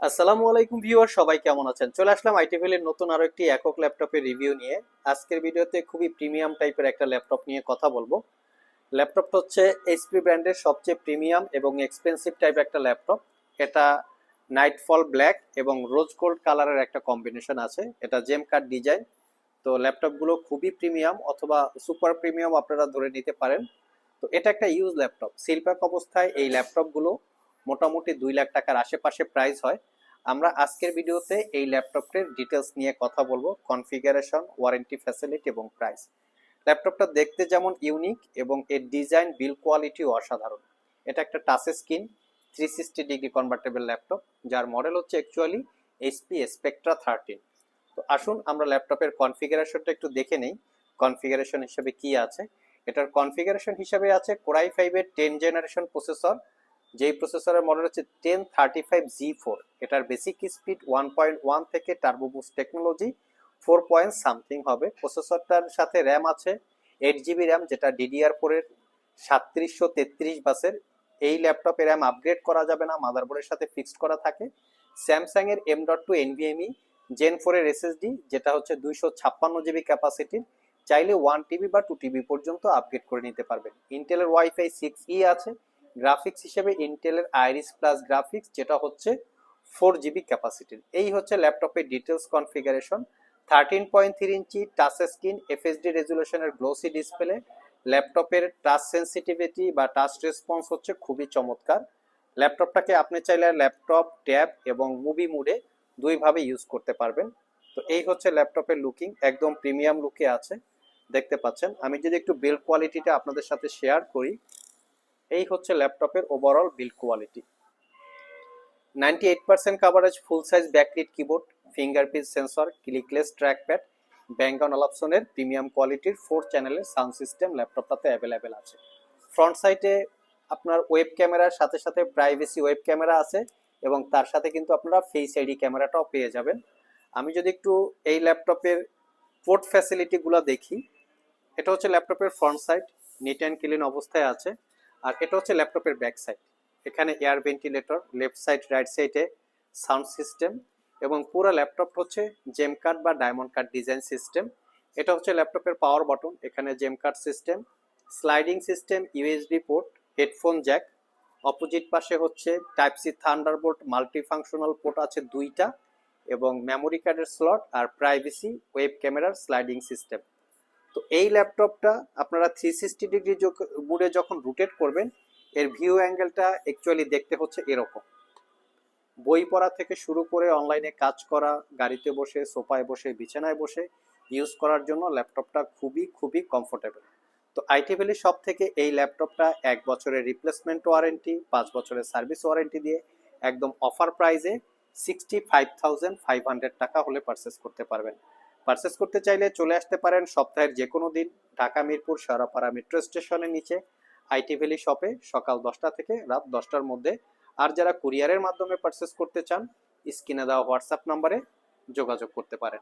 আসসালামু আলাইকুম ভিউয়ার, সবাই কেমন আছেন? চলে আসলাম আইটি ভ্যালির নতুন আরো একটি একক ল্যাপটপের রিভিউ নিয়ে। আজকের ভিডিওতে খুবই প্রিমিয়াম টাইপের একটা ল্যাপটপ নিয়ে কথা বলবো। ল্যাপটপটা হচ্ছে এইচপি ব্র্যান্ডের সবচেয়ে প্রিমিয়াম এবং এক্সপেন্সিভ টাইপ একটা ল্যাপটপ। এটা নাইটফল ব্ল্যাক এবং রোজ গোল্ড কালারের একটা কম্বিনেশন আছে। এটা জেম কাট ডিজাইন। তো ল্যাপটপগুলো খুবই প্রিমিয়াম অথবা সুপার প্রিমিয়াম আপনারা ধরে নিতে পারেন। তো এটা একটা ইউজ ল্যাপটপ। সিলপ্যাক অবস্থায় এই ল্যাপটপগুলো মোটামুটি 2 লাখ টাকার আশেপাশে প্রাইস হয়। আমরা আজকের ভিডিওতে এই ল্যাপটপটির ডিটেলস নিয়ে কথা বলবো, কনফিগারেশন, ওয়ারেন্টি ফ্যাসিলিটি এবং প্রাইস। ল্যাপটপটা দেখতে যেমন ইউনিক এবং এর ডিজাইন বিল্ড কোয়ালিটিও অসাধারণ। এটা একটা touch screen 360 degree convertible laptop, যার মডেল হচ্ছে অ্যাকচুয়ালি এইচপি স্পেকট্রা 13। তো আসুন আমরা ল্যাপটপের কনফিগারেশনটা একটু দেখে নেই। কনফিগারেশন হিসেবে কি আছে? এটার কনফিগারেশন হিসেবে আছে কোরাই 5-এর 10 জেনারেশন প্রসেসর, যেই প্রসেসরের মডেল হচ্ছে 1035G4। এটার বেসিক স্পিড 1.1 থেকে turbo boost technology 4 point something হবে। প্রসেসরটার সাথে র্যাম আছে 8 জিবি র্যাম, যেটা DDR4 এর 3733 বাসের। এই ল্যাপটপে র্যাম আপগ্রেড করা যাবে না, মাদারবোর্ডের সাথে ফিক্সড করা থাকে। স্যামসাং এর M.2 NVMe Gen 4 এর SSD, যেটা হচ্ছে 256 জিবি ক্যাপাসিটির। চাইলে 1 TB বা 2 TB পর্যন্ত আপগ্রেড করে নিতে পারবেন। ইন্টেলের ওয়াইফাই 6E আছে। গ্রাফিক্স হিসেবে ইন্টেলের আইরিস প্লাস গ্রাফিক্স, যেটা হচ্ছে 4 জিবি ক্যাপাসিটির। এই হচ্ছে ল্যাপটপের details configuration. 13.3 inch touch screen, FHD রেজুলেশনের গ্লোসি ডিসপ্লে। ল্যাপটপের টাচ সেন্সিটিভিটি বা টাচ রেসপন্স হচ্ছে খুবই চমৎকার। ল্যাপটপটাকে আপনি চাইলে ল্যাপটপ, ট্যাব এবং মুভি মুডে দুইভাবে ইউজ করতে পারবেন। তো এই হচ্ছে ল্যাপটপের লুকিং, একদম প্রিমিয়াম লুকে আছে, দেখতে পাচ্ছেন। আমি যদি একটু বিল্ড কোয়ালিটিটা আপনাদের সাথে শেয়ার করি, এই হচ্ছে ল্যাপটপের overall build quality. 98% coverage, full size backlit keyboard, fingerprint sensor, clickless trackpad, Bang and অলাপসনের প্রিমিয়াম কোয়ালিটির 4 চ্যানেলের সাউন্ড সিস্টেম ল্যাপটপটাতে অ্যাভেলেবেল আছে। ফ্রন্ট সাইডে আপনার ওয়েব ক্যামেরার সাথে সাথে প্রাইভেসি ওয়েব ক্যামেরা আছে এবং তার সাথে কিন্তু আপনারা ফেস আইডি ক্যামেরাটাও পেয়ে যাবেন। আমি যদি একটু এই ল্যাপটপের পোর্ট ফ্যাসিলিটিগুলো দেখি, এটা হচ্ছে ল্যাপটপের front side, neat and clean অবস্থায় আছে। আর এটা হচ্ছে ল্যাপটপের ব্যাক সাইড। এখানে air ventilator, left side right সাইডে সাউন্ড সিস্টেম এবং পুরো ল্যাপটপ হচ্ছে জেম কাট বা ডায়মন্ড কাট ডিজাইন সিস্টেম। এটা হচ্ছে ল্যাপটপের পাওয়ার বাটন, এখানে gem cut system, sliding system, USB port, headphone jack. Opposite পাশে হচ্ছে type C Thunderbolt multi functional port আছে 2টা এবং মেমোরি কার্ডের স্লট আর প্রাইভেসি ওয়েব ক্যামেরার স্লাইডিং সিস্টেম। তো এই ল্যাপটপটা আপনারা 360 ডিগ্রি মুডে যখন রোটেট করবেন, এর ভিউ অ্যাঙ্গেলটা অ্যাকচুয়ালি দেখতে হচ্ছে এরকম। বই পড়া থেকে শুরু করে অনলাইনে কাজ করা, গাড়িতে বসে, সোফায় বসে, বিছানায় বসে ইউজ করার জন্য ল্যাপটপটা খুবই খুবই কমফোর্টেবল। তো আইটি ভ্যালি শপ থেকে এই ল্যাপটপটা 1 বছরের রিপ্লেসমেন্ট ওয়ারেন্টি, 5 বছরের সার্ভিস ওয়ারেন্টি দিয়ে একদম অফার প্রাইসে 65,500 টাকা হলে পারচেস করতে পারবেন। পারচেস করতে চাইলে চলে আসতে পারেন সপ্তাহের যে কোনো দিন ঢাকা মিরপুর শেওড়াপাড়া মেট্রো স্টেশনের নিচে আইটি ভ্যালি শপে সকাল 10টা থেকে রাত 10টার মধ্যে। আর যারা কুরিয়ারের মাধ্যমে পারচেস করতে চান, স্ক্রিনে দেওয়া হোয়াটসঅ্যাপ নাম্বারে যোগাযোগ করতে পারেন।